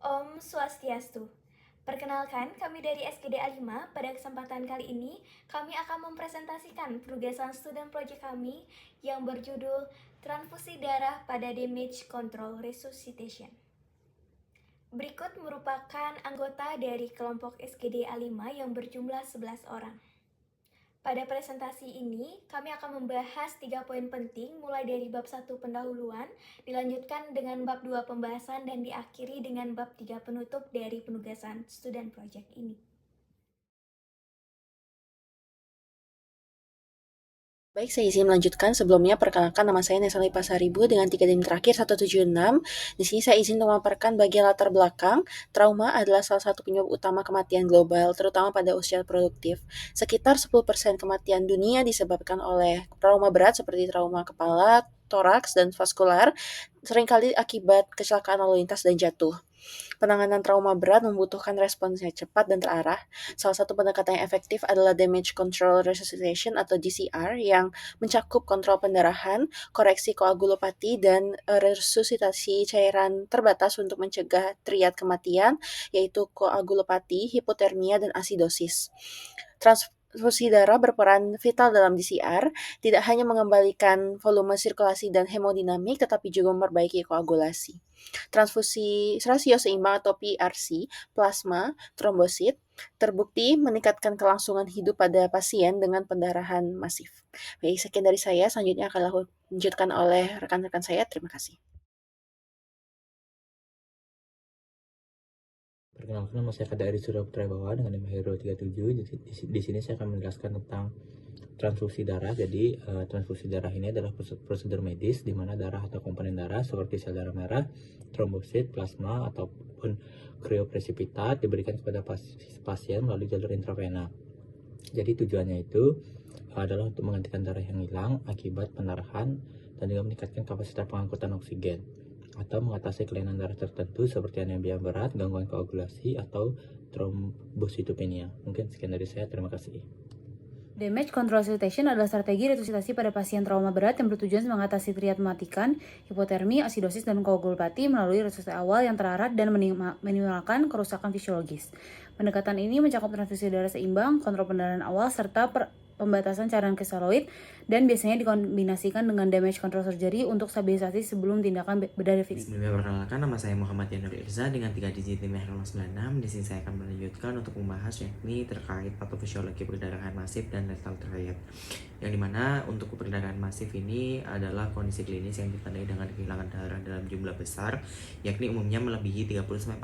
Om Swastiastu. Perkenalkan, kami dari SKD A5. Pada kesempatan kali ini, kami akan mempresentasikan penugasan student project kami yang berjudul Transfusi Darah pada Damage Control Resuscitation. Berikut merupakan anggota dari kelompok SKD A5 yang berjumlah 11 orang. Pada presentasi ini, kami akan membahas 3 poin penting mulai dari bab 1 pendahuluan, dilanjutkan dengan bab 2 pembahasan, dan diakhiri dengan bab 3 penutup dari penugasan student project ini. Baik, saya izin melanjutkan. Sebelumnya, perkenalkan nama saya Nesali Pasaribu dengan 3 dim terakhir 176. Di sini saya izin memaparkan bagian latar belakang. Trauma adalah salah satu penyebab utama kematian global, terutama pada usia produktif. Sekitar 10% kematian dunia disebabkan oleh trauma berat seperti trauma kepala, toraks, dan vaskular, seringkali akibat kecelakaan lalu lintas dan jatuh. Penanganan trauma berat membutuhkan respons yang cepat dan terarah. Salah satu pendekatan yang efektif adalah Damage Control Resuscitation atau DCR yang mencakup kontrol pendarahan, koreksi koagulopati, dan resusitasi cairan terbatas untuk mencegah triad kematian, yaitu koagulopati, hipotermia, dan asidosis. Transfusi darah berperan vital dalam DCR, tidak hanya mengembalikan volume sirkulasi dan hemodinamik, tetapi juga memperbaiki koagulasi. Transfusi rasio seimbang atau PRC, plasma, trombosit, terbukti meningkatkan kelangsungan hidup pada pasien dengan pendarahan masif. Baik, sekian dari saya. Selanjutnya akan dilanjutkan oleh rekan-rekan saya. Terima kasih. Perkenalkan, nama saya Kadari Surya Bawa dengan NIM Hero 37. Di sini saya akan menjelaskan tentang transfusi darah. Jadi transfusi darah ini adalah prosedur medis di mana darah atau komponen darah seperti sel darah merah, trombosit, plasma ataupun kriopresipitat diberikan kepada pasien melalui jalur intravena. Jadi tujuannya itu adalah untuk menggantikan darah yang hilang akibat pendarahan dan juga meningkatkan kapasitas pengangkutan oksigen atau mengatasi kelainan darah tertentu seperti anemia berat, gangguan koagulasi, atau trombositopenia. Mungkin sekian dari saya, terima kasih. Damage Control Resuscitation adalah strategi resusitasi pada pasien trauma berat yang bertujuan mengatasi triad mematikan, hipotermi, asidosis, dan koagulopati melalui resusitasi awal yang terarah dan meminimalkan kerusakan fisiologis. Pendekatan ini mencakup transfusi darah seimbang, kontrol pendarahan awal, serta pembatasan cairan kristaloid, dan biasanya dikombinasikan dengan damage control surgery untuk stabilisasi sebelum tindakan bedah definitif. Sebelumnya perkenalkan, nama saya Muhammad Yanur Irza dengan 3 digit tim 96. Di sini saya akan melanjutkan untuk membahas yakni terkait patofisiologi perdarahan masif dan lethal triad. Yang dimana untuk perdarahan masif ini adalah kondisi klinis yang ditandai dengan kehilangan darah dalam jumlah besar, yakni umumnya melebihi 30-40%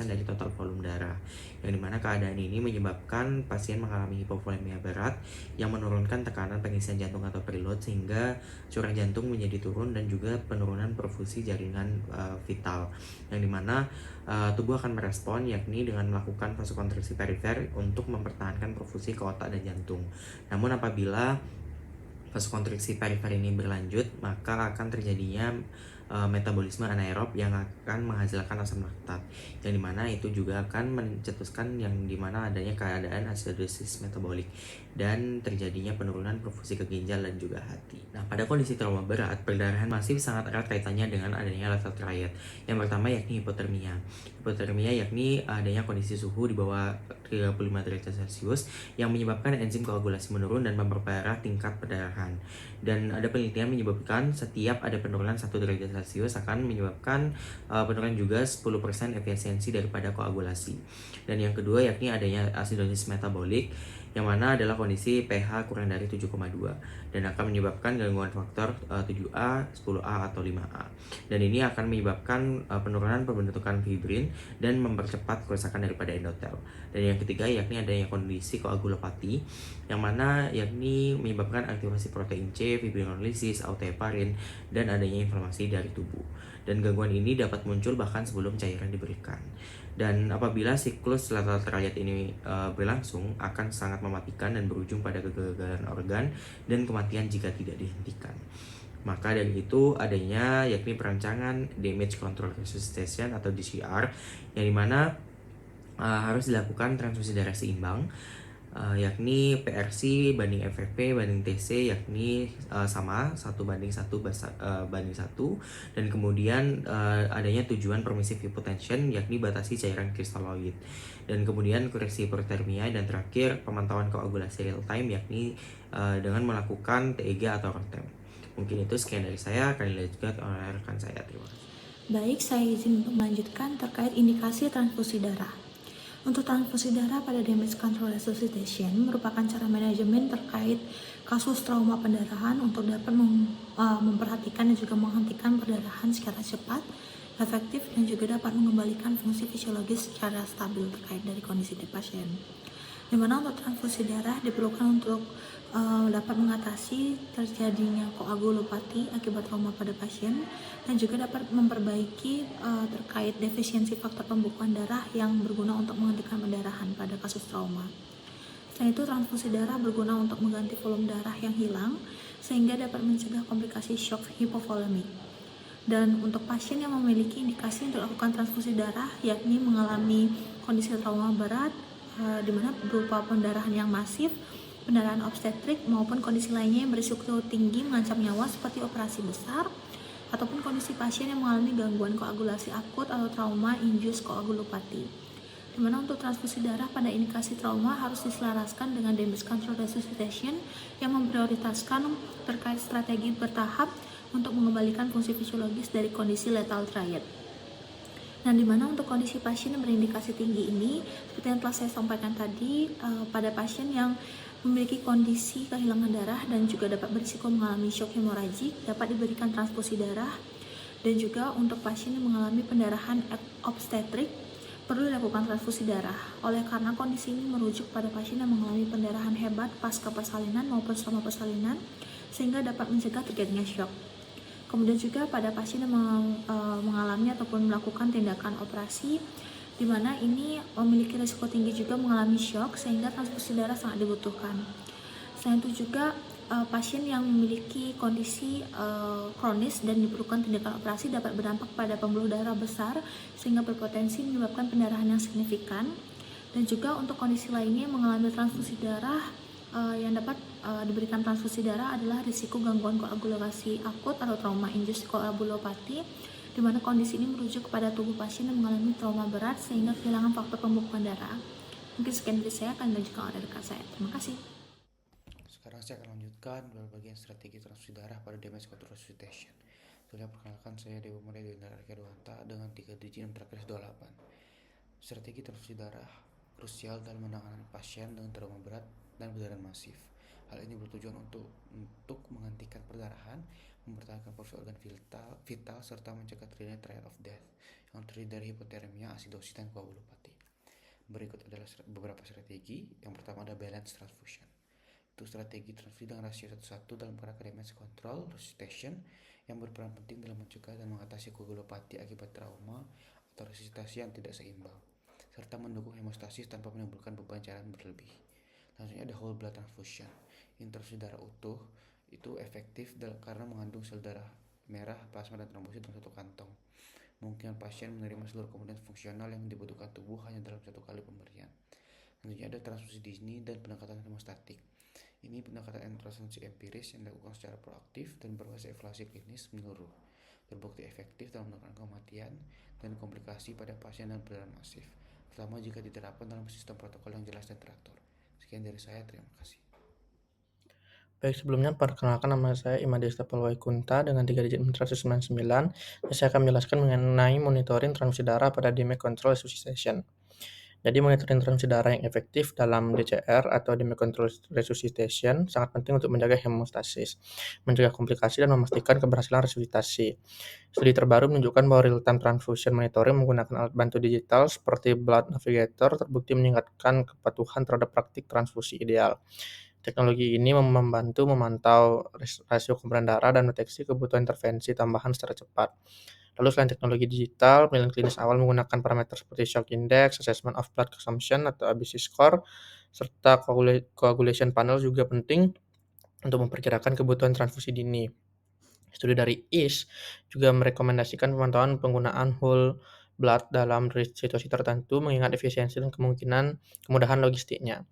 dari total volume darah. Yang dimana keadaan ini menyebabkan pasien mengalami hipovolemia berat yang menurunkan tekanan pengisian jantung atau preload sehingga curah jantung menjadi turun dan juga penurunan perfusi jaringan vital, yang dimana tubuh akan merespon yakni dengan melakukan vasokonstriksi perifer untuk mempertahankan perfusi ke otak dan jantung. Namun apabila vasokonstriksi perifer ini berlanjut, maka akan terjadinya metabolisme anaerob yang akan menghasilkan asam laktat, yang dimana itu juga akan mencetuskan yang dimana adanya keadaan acidosis metabolik dan terjadinya penurunan perfusi ke ginjal dan juga hati. Nah, pada kondisi trauma berat, perdarahan masif sangat erat kaitannya dengan adanya lethal triad. Yang pertama yakni hipotermia. Hipotermia yakni adanya kondisi suhu di bawah 35 derajat Celcius yang menyebabkan enzim koagulasi menurun dan memperparah tingkat perdarahan. Dan ada penelitian menyebabkan setiap ada penurunan 1 derajat Celcius akan menyebabkan penurunan juga 10% efisiensi daripada koagulasi. Dan yang kedua yakni adanya asidosis metabolik, yang mana adalah kondisi pH kurang dari 7,2 dan akan menyebabkan gangguan faktor 7A, 10A, atau 5A. Dan ini akan menyebabkan penurunan pembentukan fibrin dan mempercepat kerusakan daripada endotel. Dan yang ketiga yakni adanya kondisi koagulopati, yang mana yakni menyebabkan aktivasi protein C, fibrinolisis, autoheparin, dan adanya inflamasi dari tubuh. Dan gangguan ini dapat muncul bahkan sebelum cairan diberikan. Dan apabila siklus lethal triad ini berlangsung, akan sangat mematikan dan berujung pada kegagalan organ dan kematian jika tidak dihentikan. Maka dari itu adanya yakni perancangan Damage Control Resuscitation atau DCR, yang dimana harus dilakukan transfusi darah seimbang yakni PRC banding FFP banding TC yakni sama 1:1 dan kemudian adanya tujuan permissive hypotension yakni batasi cairan kristaloid dan kemudian koreksi hipotermia dan terakhir pemantauan koagulasi real time yakni dengan melakukan TEG atau ROTEM. Mungkin itu sekian dari saya, akan dilanjutkan oleh rekan saya. Terima kasih. Baik, saya izin untuk melanjutkan terkait indikasi transfusi darah. Untuk transfusi darah pada damage control resuscitation merupakan cara manajemen terkait kasus trauma pendarahan untuk dapat memperhatikan dan juga menghentikan perdarahan secara cepat, efektif, dan juga dapat mengembalikan fungsi fisiologis secara stabil terkait dari kondisi pasien. Di mana untuk transfusi darah diperlukan untuk dapat mengatasi terjadinya koagulopati akibat trauma pada pasien dan juga dapat memperbaiki terkait defisiensi faktor pembekuan darah yang berguna untuk menghentikan pendarahan pada kasus trauma. Selain itu, transfusi darah berguna untuk mengganti volume darah yang hilang sehingga dapat mencegah komplikasi shock hipovolemik. Dan untuk pasien yang memiliki indikasi untuk melakukan transfusi darah yakni mengalami kondisi trauma berat di mana berupa pendarahan yang masif, pendarahan obstetrik maupun kondisi lainnya yang berisiko tinggi mengancam nyawa seperti operasi besar ataupun kondisi pasien yang mengalami gangguan koagulasi akut atau trauma induced koagulopati. Di mana untuk transfusi darah pada indikasi trauma harus diselaraskan dengan damage control resuscitation yang memprioritaskan terkait strategi bertahap untuk mengembalikan fungsi fisiologis dari kondisi lethal triad. Nah, di mana untuk kondisi pasien yang berindikasi tinggi ini, seperti yang telah saya sampaikan tadi, pada pasien yang memiliki kondisi kehilangan darah dan juga dapat berisiko mengalami shock hemoragik, dapat diberikan transfusi darah. Dan juga untuk pasien yang mengalami pendarahan obstetrik, perlu dilakukan transfusi darah. Oleh karena kondisi ini merujuk pada pasien yang mengalami pendarahan hebat pasca persalinan maupun selama persalinan, sehingga dapat mencegah terjadinya shock. Kemudian juga pada pasien yang mengalami ataupun melakukan tindakan operasi di mana ini memiliki risiko tinggi juga mengalami shock sehingga transfusi darah sangat dibutuhkan. Selain itu juga pasien yang memiliki kondisi kronis dan diperlukan tindakan operasi dapat berdampak pada pembuluh darah besar sehingga berpotensi menyebabkan pendarahan yang signifikan. Dan juga untuk kondisi lainnya yang mengalami transfusi darah yang dapat diberikan transfusi darah adalah risiko gangguan koagulasi akut atau trauma induced koagulopati, di mana kondisi ini merujuk kepada tubuh pasien yang mengalami trauma berat sehingga kehilangan faktor pembekuan darah. Mungkin sekian dari saya, akan dilanjutkan oleh rekan saya. Terima kasih. Sekarang saya akan lanjutkan dalam bagian strategi transfusi darah pada damage control resuscitation. Setelah perkenalkan, saya Dewa Mulia Dewantara Dewanta dengan 3 digit yang terakhir 28. Strategi transfusi darah krusial dalam menangani pasien dengan trauma berat dan perdarahan masif. Hal ini bertujuan untuk menghentikan perdarahan, mempertahankan fungsi organ vital serta mencegah terjadinya triad of death yang terdiri dari hipotermia, asidosis, dan koagulopati. Berikut adalah beberapa strategi. Yang pertama ada balance transfusion. Itu strategi transfusi dengan rasio 1:1 dalam kerangka damage control resuscitation yang berperan penting dalam mencegah dan mengatasi koagulopati akibat trauma atau resusitasi yang tidak seimbang, serta mendukung hemostasis tanpa menimbulkan beban cairan berlebih. Selanjutnya ada whole blood transfusion. Transfusi darah utuh itu efektif karena mengandung sel darah merah, plasma, dan trombosit dalam satu kantong. Mungkin pasien menerima seluruh komponen fungsional yang dibutuhkan tubuh hanya dalam satu kali pemberian. Selanjutnya ada transfusi dini dan pendekatan hemostatik. Ini pendekatan transfusi empiris yang dilakukan secara proaktif dan berbasis evaluasi klinis menyeluruh. Terbukti efektif dalam menekan kematian dan komplikasi pada pasien dan perdarahan masif, terutama jika diterapkan dalam sistem protokol yang jelas dan teratur. Sekian dari saya, terima kasih. Baik, sebelumnya perkenalkan nama saya Imade Estapel Waikunta dengan 3 digit 499. Saya akan menjelaskan mengenai monitoring transfusi darah pada damage control resuscitation. Jadi monitoring transfusi darah yang efektif dalam DCR atau damage control resuscitation sangat penting untuk menjaga hemostasis, mencegah komplikasi, dan memastikan keberhasilan resusitasi. Studi terbaru menunjukkan bahwa real-time transfusion monitoring menggunakan alat bantu digital seperti Blood Navigator terbukti meningkatkan kepatuhan terhadap praktik transfusi ideal. Teknologi ini membantu memantau rasio kumpulan darah dan deteksi kebutuhan intervensi tambahan secara cepat. Lalu selain teknologi digital, penilaian klinis awal menggunakan parameter seperti shock index, assessment of blood consumption atau ABC score, serta coagulation panel juga penting untuk memperkirakan kebutuhan transfusi dini. Studi dari IS juga merekomendasikan pemantauan penggunaan whole blood dalam situasi tertentu mengingat efisiensi dan kemudahan logistiknya.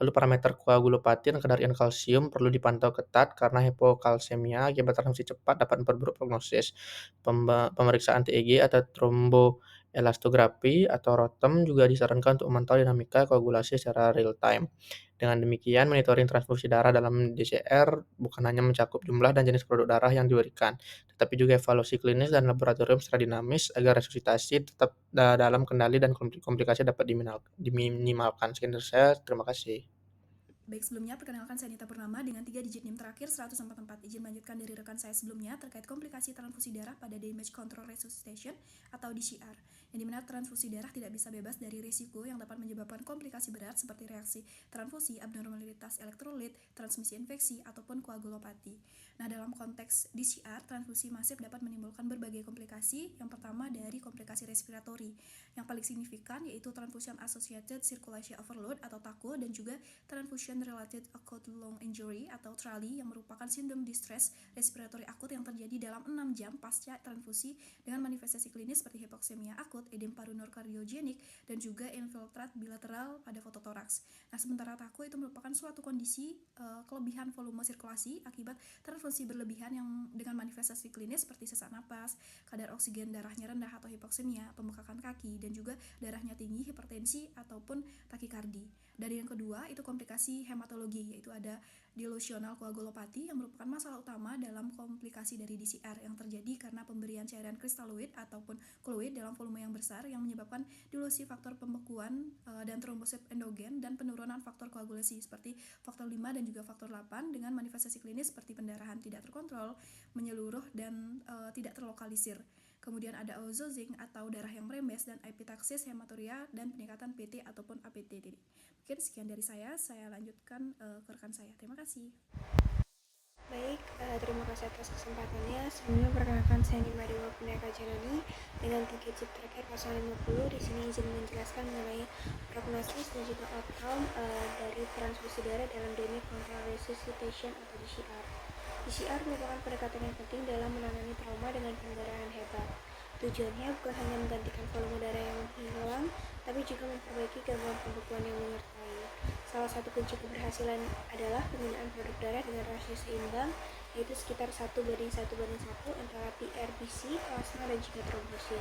Lalu parameter koagulopati dan kadar ion kalsium perlu dipantau ketat karena hipokalsemia akibat transfusi cepat dapat memperburuk prognosis. Pemeriksaan TEG atau tromboelastografi atau ROTEM juga disarankan untuk memantau dinamika koagulasi secara real time. Dengan demikian, monitoring transfusi darah dalam DCR bukan hanya mencakup jumlah dan jenis produk darah yang diberikan, tetapi juga evaluasi klinis dan laboratorium secara dinamis agar resusitasi tetap dalam kendali dan komplikasi dapat diminimalkan. Sekian dari saya, terima kasih. Baik, sebelumnya perkenalkan saya Nita Purnama dengan 3 digit NIM terakhir 144. Izin melanjutkan dari rekan saya sebelumnya terkait komplikasi transfusi darah pada Damage Control Resuscitation atau DCR, yang dimana transfusi darah tidak bisa bebas dari risiko yang dapat menyebabkan komplikasi berat seperti reaksi transfusi, abnormalitas elektrolit, transmisi infeksi, ataupun koagulopati. Nah, dalam konteks DCR, transfusi masif dapat menimbulkan berbagai komplikasi. Yang pertama dari komplikasi respiratori. Yang paling signifikan yaitu Transfusion Associated Circulation Overload atau TACO dan juga Transfusion Related Acute Lung Injury atau TRALI yang merupakan sindrom distress respiratory akut yang terjadi dalam 6 jam pasca transfusi dengan manifestasi klinis seperti hipoksemia akut, edem parunor kardiogenik, dan juga infiltrat bilateral pada fototoraks. Nah, sementara TACO itu merupakan suatu kondisi kelebihan volume sirkulasi akibat transfusi berlebihan yang dengan manifestasi klinis seperti sesak napas, kadar oksigen darahnya rendah atau hipoksemia, pembekakan kaki, dan juga darahnya tinggi, hipertensi, ataupun takikardi. Dari yang kedua, itu komplikasi hematologi, yaitu ada dilusional koagulopati yang merupakan masalah utama dalam komplikasi dari DCR yang terjadi karena pemberian cairan kristaloid ataupun koloid dalam volume yang besar yang menyebabkan dilusi faktor pembekuan dan trombosit endogen dan penurunan faktor koagulasi seperti faktor 5 dan juga faktor 8 dengan manifestasi klinis seperti pendarahan tidak terkontrol, menyeluruh, dan tidak terlokalisir. Kemudian ada oozing atau darah yang merembes dan epitaksis hematuria dan peningkatan PT ataupun APT. Mungkin sekian dari saya lanjutkan ke rekan saya. Terima kasih. Baik, terima kasih atas kesempatannya. Sebelumnya perkenalkan saya Nima Dewa Pendeka Janani dengan 3 chip terakhir pasal 50. Di sini izin menjelaskan mengenai prognosis dan juga outcome dari transfusi darah dalam Damage Control Resuscitation atau DCR. DCR merupakan pendekatan yang penting dalam menangani trauma dengan pendarahan hebat. Tujuannya bukan hanya menggantikan volume darah yang hilang, tapi juga memperbaiki gangguan pembekuan yang menyertai. Salah satu kunci keberhasilan adalah penggunaan produk darah dengan rasio seimbang, yaitu sekitar 1:1:1 antara PRBC, plasma, dan juga trombosit.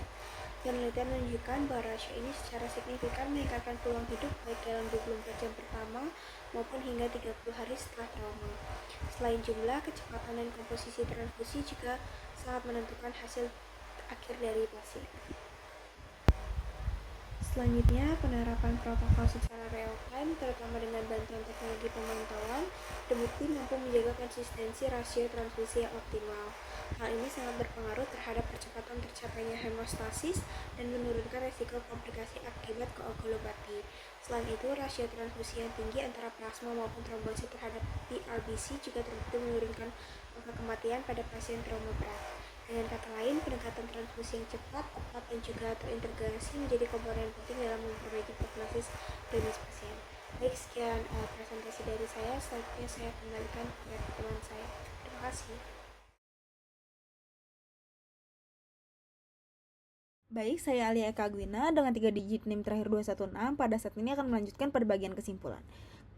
Penelitian menunjukkan bahwa rasio ini secara signifikan meningkatkan peluang hidup baik dalam 24 jam pertama maupun hingga 30 hari setelah trauma. Selain jumlah, kecepatan dan komposisi transfusi juga sangat menentukan hasil akhir dari pasien. Selanjutnya, penerapan protokol secara real time, terutama dengan bantuan teknologi pemantauan, terbukti mampu menjaga konsistensi rasio transfusi yang optimal. Hal ini sangat berpengaruh terhadap percepatan tercapainya hemostasis dan menurunkan resiko komplikasi akibat koagulopati. Selain itu, rasio transfusi yang tinggi antara plasma maupun trombosit terhadap PRBC juga terbukti menurunkan angka kematian pada pasien trauma berat. Dengan kata lain, pendekatan transfusi yang cepat, tepat, dan juga terintegrasi menjadi komponen penting dalam memperbaiki prognosis klinis pasien. Baik, sekian presentasi dari saya. Selanjutnya saya kembalikan kepada teman saya. Terima kasih. Baik, saya Alia Eka Gwina dengan 3 digit NIM terakhir 216. Pada saat ini akan melanjutkan pada bagian kesimpulan.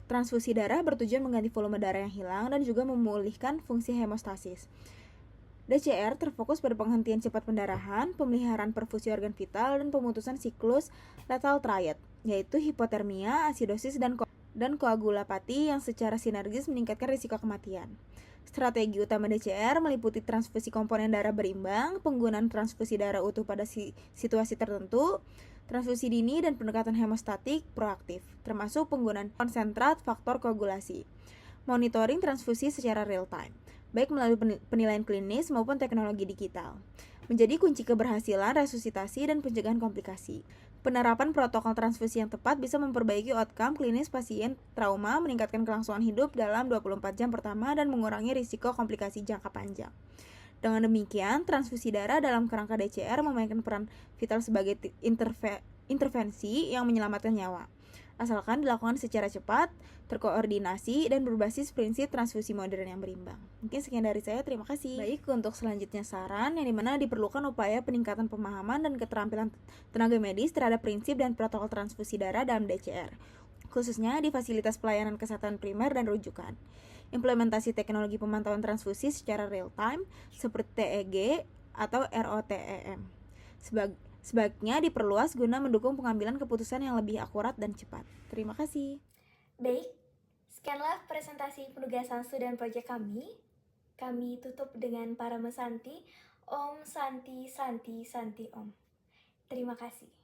Transfusi darah bertujuan mengganti volume darah yang hilang dan juga memulihkan fungsi hemostasis. DCR terfokus pada penghentian cepat pendarahan, pemeliharaan perfusi organ vital, dan pemutusan siklus lethal triad, yaitu hipotermia, asidosis, dan koagulopati yang secara sinergis meningkatkan risiko kematian. Strategi utama DCR meliputi transfusi komponen darah berimbang, penggunaan transfusi darah utuh pada situasi tertentu, transfusi dini, dan pendekatan hemostatik proaktif, termasuk penggunaan konsentrat faktor koagulasi. Monitoring transfusi secara real time, baik melalui penilaian klinis maupun teknologi digital, menjadi kunci keberhasilan resusitasi dan pencegahan komplikasi. Penerapan protokol transfusi yang tepat bisa memperbaiki outcome klinis pasien trauma, meningkatkan kelangsungan hidup dalam 24 jam pertama, dan mengurangi risiko komplikasi jangka panjang. Dengan demikian, transfusi darah dalam kerangka DCR memainkan peran vital sebagai intervensi yang menyelamatkan nyawa, asalkan dilakukan secara cepat, terkoordinasi, dan berbasis prinsip transfusi modern yang berimbang. Mungkin sekian dari saya, terima kasih. Baik, untuk selanjutnya saran yang dimana diperlukan upaya peningkatan pemahaman dan keterampilan tenaga medis terhadap prinsip dan protokol transfusi darah dalam DCR, khususnya di fasilitas pelayanan kesehatan primer dan rujukan. Implementasi teknologi pemantauan transfusi secara real time seperti TEG atau ROTEM. Sebaiknya diperluas guna mendukung pengambilan keputusan yang lebih akurat dan cepat. Terima kasih. Baik, sekianlah presentasi penugasan student project kami. Kami tutup dengan Parama Santi, Om Santi Santi Santi Om. Terima kasih.